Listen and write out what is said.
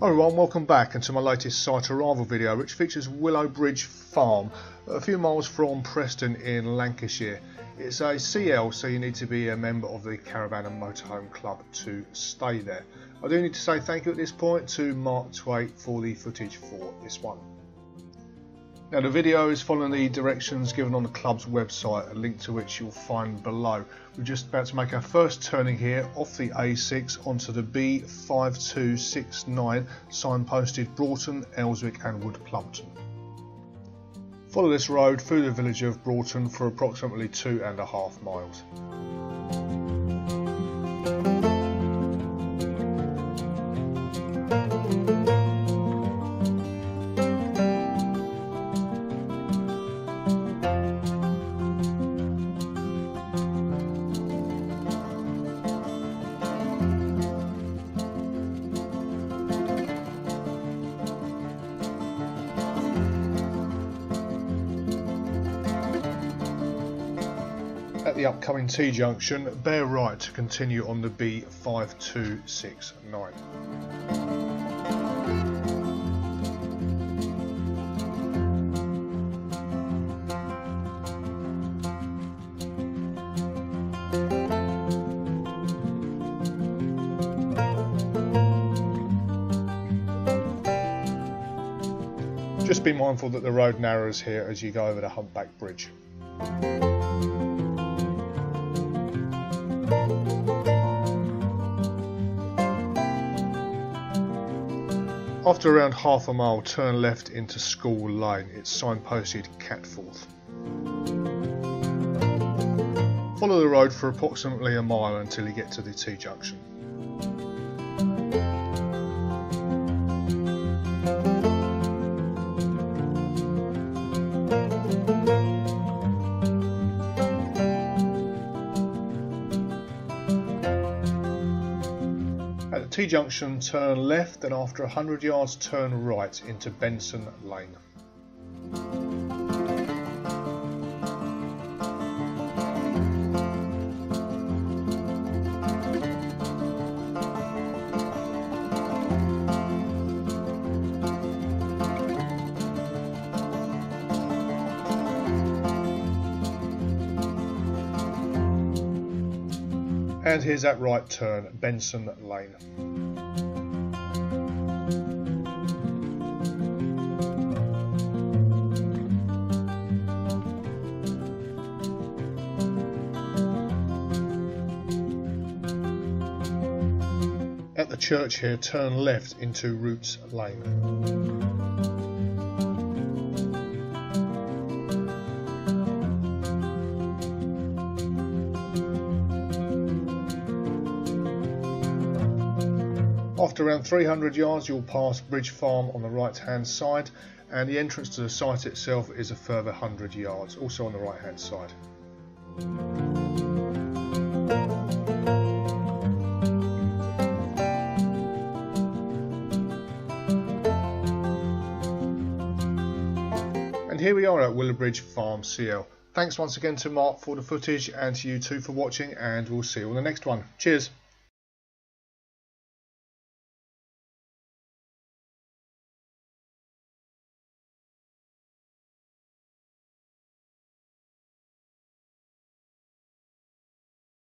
Hi everyone, welcome back and to my latest site arrival video, which features Willow Bridge Farm, a few miles from Preston in Lancashire. It's a CL, so you need to be a member of the Caravan and Motorhome Club to stay there. I do need to say thank you at this point to Mark Twait for the footage for this one. Now the video is following the directions given on the club's website, a link to which you'll find below. We're just about to make our first turning here off the A6 onto the B5269 signposted Broughton, Elswick and Wood Plumpton. Follow this road through the village of Broughton for approximately 2.5 miles. At the upcoming T-junction, bear right to continue on the B5269. Just be mindful that the road narrows here as you go over the Humpback Bridge. After around half a mile, turn left into School Lane. It's signposted Catforth. Follow the road for approximately a mile until you get to the T-junction. At the T-junction, turn left and after 100 yards turn right into Benson Lane. And here's that right turn, Benson Lane. At the church here, turn left into Roots Lane. After around 300 yards you'll pass Bridge Farm on the right hand side, and the entrance to the site itself is a further 100 yards, also on the right hand side. And here we are at Willow Bridge Farm CL. Thanks once again to Mark for the footage and to you two for watching, and we'll see you on the next one. Cheers!